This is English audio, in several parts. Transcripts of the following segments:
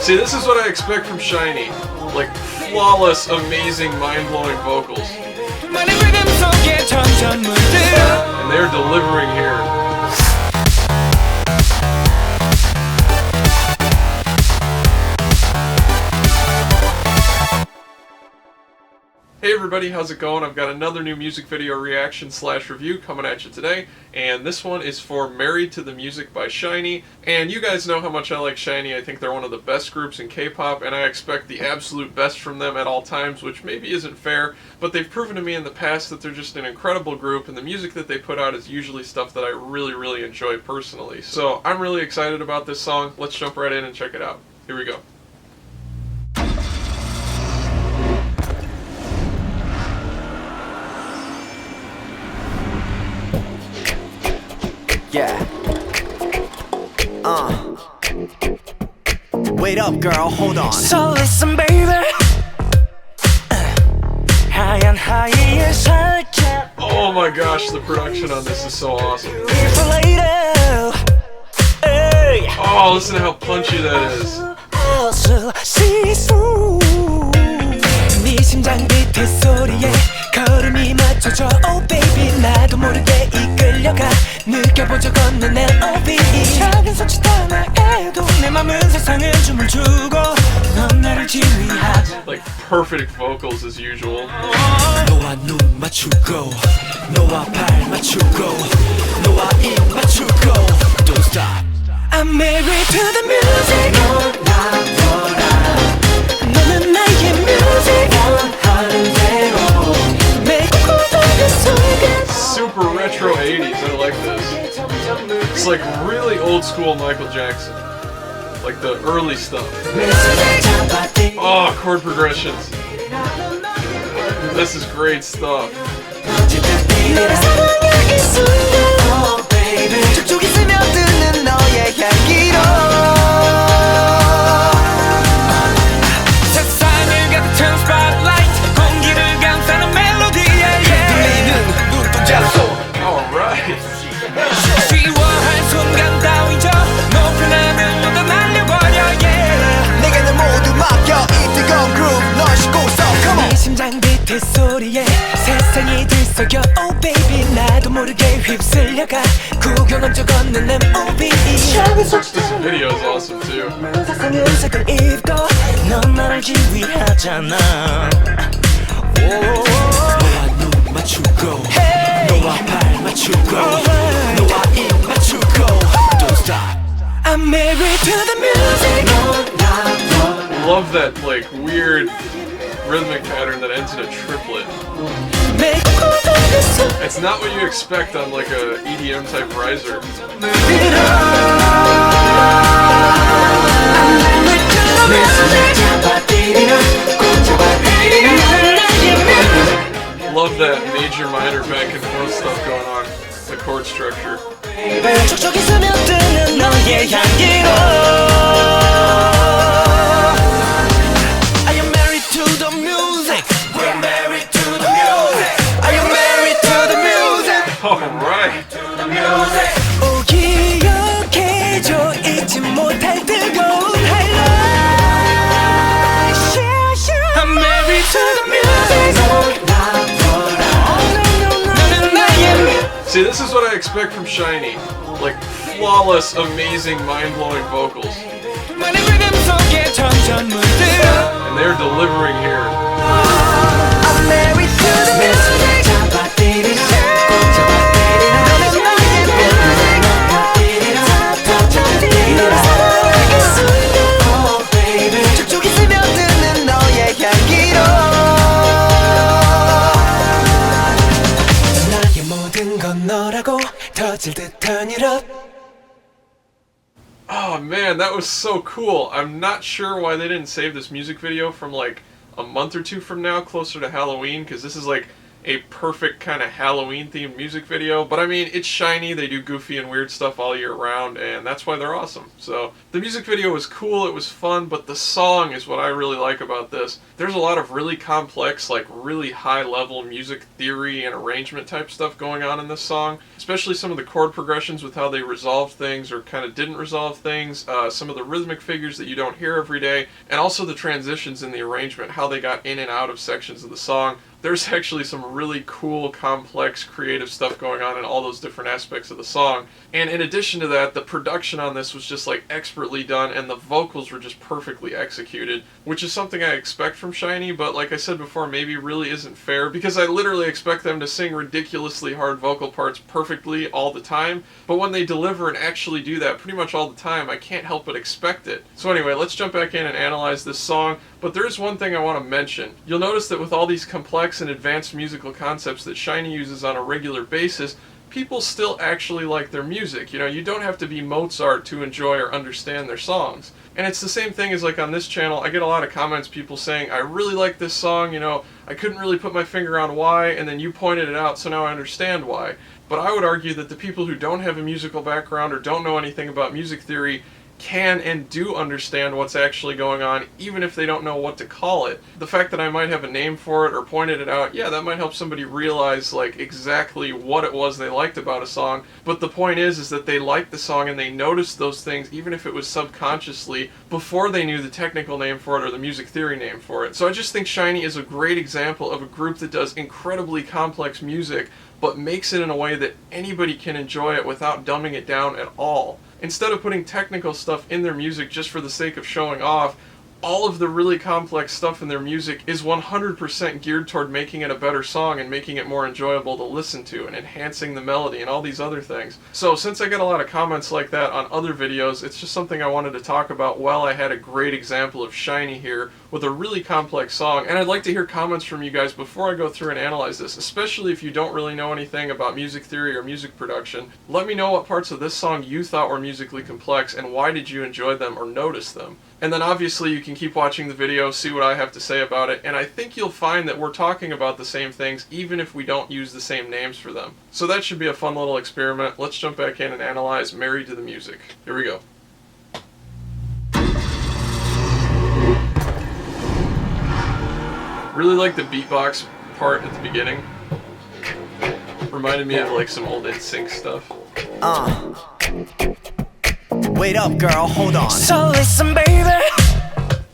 See, this is what I expect from SHINee. Like, flawless, amazing, mind-blowing vocals. And they're delivering here. Hey everybody, how's it going? I've got another new music video reaction / review coming at you today, and this one is for Married to the Music by SHINee. And you guys know how much I like SHINee. I think they're one of the best groups in K-pop, and I expect the absolute best from them at all times, which maybe isn't fair, but they've proven to me in the past that they're just an incredible group, and the music that they put out is usually stuff that I really enjoy personally. So I'm really excited about this song. Let's jump right in and check it out. Here we go. Yeah. Wait up, girl. Hold on. So listen, baby. 하얀 하이에 살짝. Oh my gosh, the production on this is so awesome. Oh, listen to how punchy that is. 네 심장 밑에 소리에 걸음이 맞춰져. Oh baby, 나도 모르게 이끌려가. 느껴본 적 없는 내 OBE. 작은 손짓 하나에도 내 맘은 세상을 춤을 추고 넌 나를 지휘하지. Like perfect vocals as usual. 너와 눈 맞추고 너와 발 맞추고 너와 입 맞추고 Don't stop. I'm married to the music. 너는 나의 music. 원하는 대로 매고 고단한 순간. Super retro 80s, I like this. It's like really old school Michael Jackson. Like the early stuff. Oh, chord progressions. This is great stuff. 소리에 세상이 들썩여. Oh baby, 나도 모르게 휩쓸려가. 구경한 적 없는 내 OBE. This video is awesome too. 세상은 색을 입고 넌 나를 지휘하잖아. 너와 눈 맞추고 너와 발 맞추고 너와 입 맞추고 Don't stop. I'm married to the music. Love that like weird rhythmic pattern that ends in a triplet. It's not what you expect on like a EDM type riser. Love that major minor back and forth stuff going on. The chord structure. Alright. 오 기억해줘 잊지 못할 뜨거운 highlight. I'm married to the music. See, this is what I expect from SHINee. Like flawless, amazing, mind-blowing vocals. And they're delivering here. I'm married to the music. Oh man, that was so cool. I'm not sure why they didn't save this music video from like a month or two from now, closer to Halloween, because this is like a perfect kind of Halloween themed music video, but I mean, it's SHINee, they do goofy and weird stuff all year round, and that's why they're awesome. So the music video was cool, it was fun, but the song is what I really like about this. There's a lot of really complex, like really high level music theory and arrangement type stuff going on in this song, especially some of the chord progressions with how they resolved things or kind of didn't resolve things, some of the rhythmic figures that you don't hear every day, and also the transitions in the arrangement, how they got in and out of sections of the song. There's actually some really cool, complex, creative stuff going on in all those different aspects of the song. And in addition to that, the production on this was just like expertly done, and the vocals were just perfectly executed, which is something I expect from SHINee, but like I said before, maybe really isn't fair, because I literally expect them to sing ridiculously hard vocal parts perfectly all the time, but when they deliver and actually do that pretty much all the time, I can't help but expect it. So anyway, let's jump back in and analyze this song, but there is one thing I want to mention. You'll notice that with all these complex and advanced musical concepts that SHINee uses on a regular basis, people still actually like their music. You know, you don't have to be Mozart to enjoy or understand their songs. And it's the same thing as like on this channel, I get a lot of comments, people saying, I really like this song, you know, I couldn't really put my finger on why, and then you pointed it out, so now I understand why. But I would argue that the people who don't have a musical background or don't know anything about music theory can and do understand what's actually going on, even if they don't know what to call it. The fact that I might have a name for it or pointed it out, yeah, that might help somebody realize like exactly what it was they liked about a song, but the point is that they liked the song and they noticed those things even if it was subconsciously before they knew the technical name for it or the music theory name for it. So I just think SHINee is a great example of a group that does incredibly complex music but makes it in a way that anybody can enjoy it without dumbing it down at all. Instead of putting technical stuff in their music just for the sake of showing off, all of the really complex stuff in their music is 100% geared toward making it a better song and making it more enjoyable to listen to and enhancing the melody and all these other things. So since I get a lot of comments like that on other videos, it's just something I wanted to talk about while I had a great example of SHINee here with a really complex song. And I'd like to hear comments from you guys before I go through and analyze this, especially if you don't really know anything about music theory or music production. Let me know what parts of this song you thought were musically complex and why did you enjoy them or notice them. And then obviously you can keep watching the video, see what I have to say about it, and I think you'll find that we're talking about the same things even if we don't use the same names for them. So that should be a fun little experiment. Let's jump back in and analyze Married to the Music. Here we go. Really like the beatbox part at the beginning. Reminded me of like some old NSYNC stuff. Wait up, girl, hold on. So listen, baby.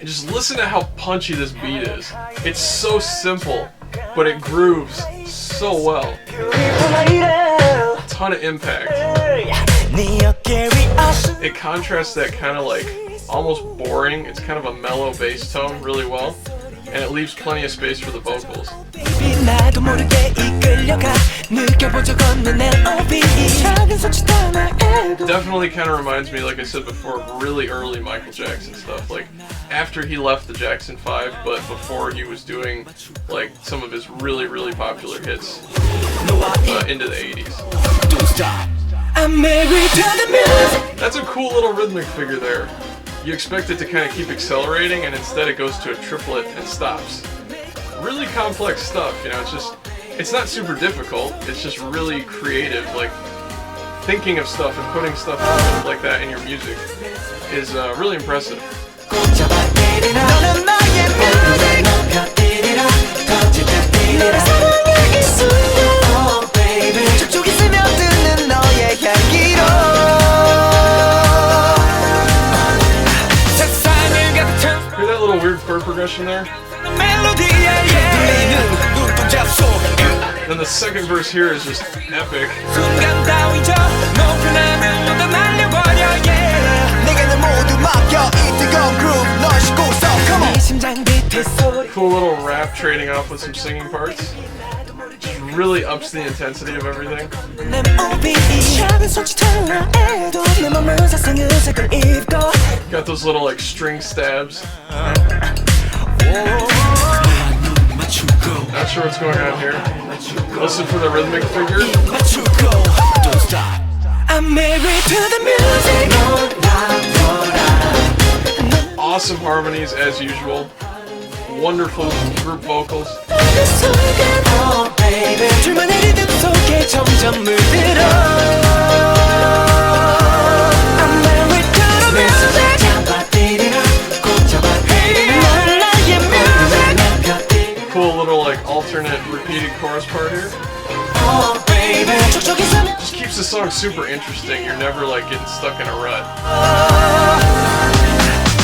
And just listen to how punchy this beat is. It's so simple, but it grooves so well. A ton of impact. It contrasts that kind of like almost boring, it's kind of a mellow bass tone really well, and it leaves plenty of space for the vocals. Definitely kind of reminds me, like I said before, of really early Michael Jackson stuff, like after he left the Jackson 5, but before he was doing like some of his really, really popular hits into the 80s. That's a cool little rhythmic figure there. You expect it to kind of keep accelerating, and instead it goes to a triplet and stops. Really complex stuff, you know, it's not super difficult, it's just really creative. Like, thinking of stuff and putting stuff like that in your music is really impressive. Hear that little weird chord progression there? Then the second verse here is just epic. Cool little rap trading off with some singing parts. Just really ups the intensity of everything. Got those little like string stabs. Not sure what's going on here. Listen for the rhythmic figure. Awesome harmonies as usual. Wonderful group vocals. Oh baby 줄만의 리듬 속에 점점 물들어 I'm married to the music 잡아들이라 꼭 잡아들이라 넌 나의 music Cool little like alternate repeated chorus part here. Oh baby 촉촉해서 Just keeps the song super interesting. You're never like getting stuck in a rut.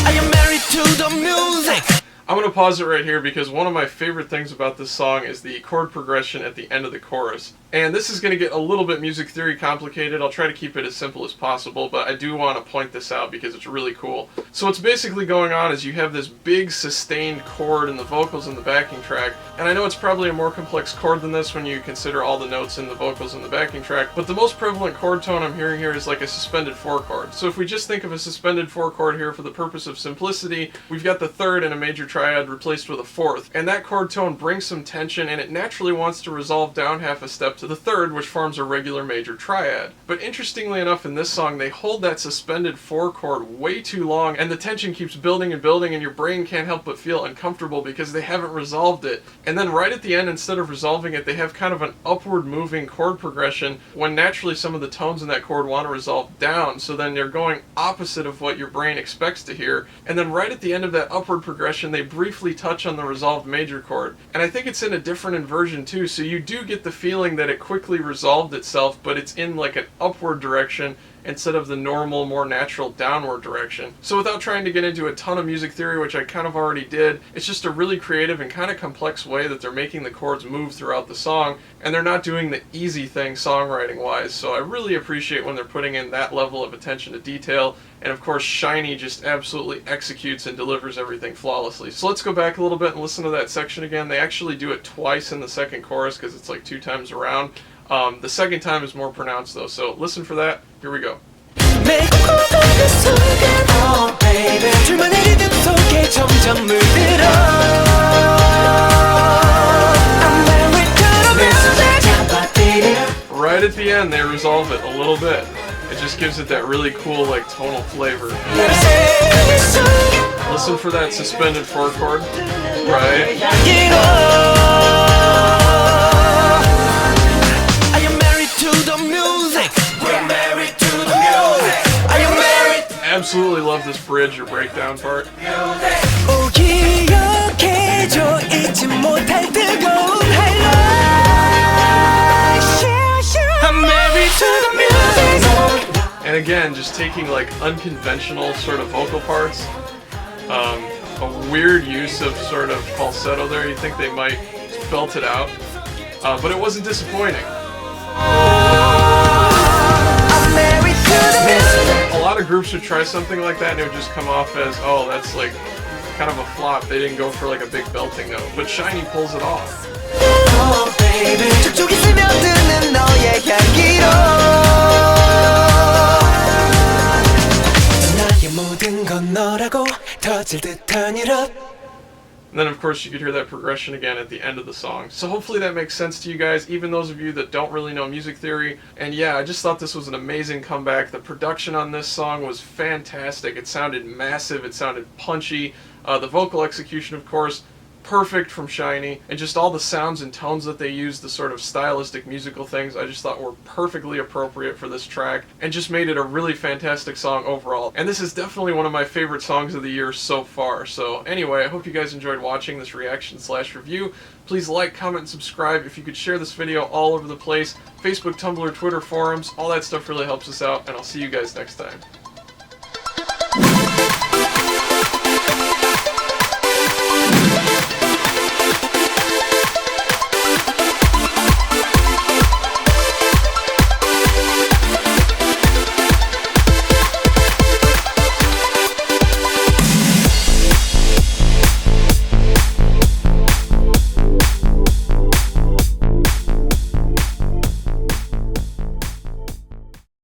I am married to the music. I'm going to pause it right here because one of my favorite things about this song is the chord progression at the end of the chorus. And this is going to get a little bit music theory complicated. I'll try to keep it as simple as possible, but I do want to point this out because it's really cool. So what's basically going on is you have this big sustained chord in the vocals in the backing track, and I know it's probably a more complex chord than this when you consider all the notes in the vocals in the backing track, but the most prevalent chord tone I'm hearing here is like a suspended 4 chord. So if we just think of a suspended 4 chord here for the purpose of simplicity, we've got the third in a major triad replaced with a fourth, and that chord tone brings some tension and it naturally wants to resolve down half a step to the third, which forms a regular major triad. But interestingly enough, in this song, they hold that suspended 4 chord way too long, and the tension keeps building and building, and your brain can't help but feel uncomfortable because they haven't resolved it. And then right at the end, instead of resolving it, they have kind of an upward moving chord progression when naturally some of the tones in that chord want to resolve down, so then you're going opposite of what your brain expects to hear. And then right at the end of that upward progression, they briefly touch on the resolved major chord. And I think it's in a different inversion too, so you do get the feeling that it quickly resolved itself, but it's in like an upward direction instead of the normal, more natural downward direction. So without trying to get into a ton of music theory, which I kind of already did, it's just a really creative and kind of complex way that they're making the chords move throughout the song, and they're not doing the easy thing songwriting-wise, so I really appreciate when they're putting in that level of attention to detail, and of course SHINee just absolutely executes and delivers everything flawlessly. So let's go back a little bit and listen to that section again. They actually do it twice in the second chorus because it's like 2 times around. The second time is more pronounced though, so listen for that. Here we go. Right at the end, they resolve it a little bit. It just gives it that really cool, like, tonal flavor. Listen for that suspended 4 chord. Right? Absolutely love this bridge or breakdown part. And again, just taking like unconventional sort of vocal parts, a weird use of sort of falsetto there. You think they might belt it out, but it wasn't disappointing. A lot of groups would try something like that and it would just come off as, oh, that's like kind of a flop. They didn't go for like a big belting note, but SHINee pulls it off. Oh, baby. And then of course you could hear that progression again at the end of the song. So hopefully that makes sense to you guys, even those of you that don't really know music theory. And yeah, I just thought this was an amazing comeback. The production on this song was fantastic. It sounded massive, it sounded punchy. The vocal execution, of course, perfect from SHINee, and just all the sounds and tones that they used, the sort of stylistic musical things, I just thought were perfectly appropriate for this track, and just made it a really fantastic song overall. And this is definitely one of my favorite songs of the year so far. So anyway, I hope you guys enjoyed watching this reaction/review. Please like, comment, and subscribe. If you could share this video all over the place, Facebook, Tumblr, Twitter, forums, all that stuff really helps us out, and I'll see you guys next time.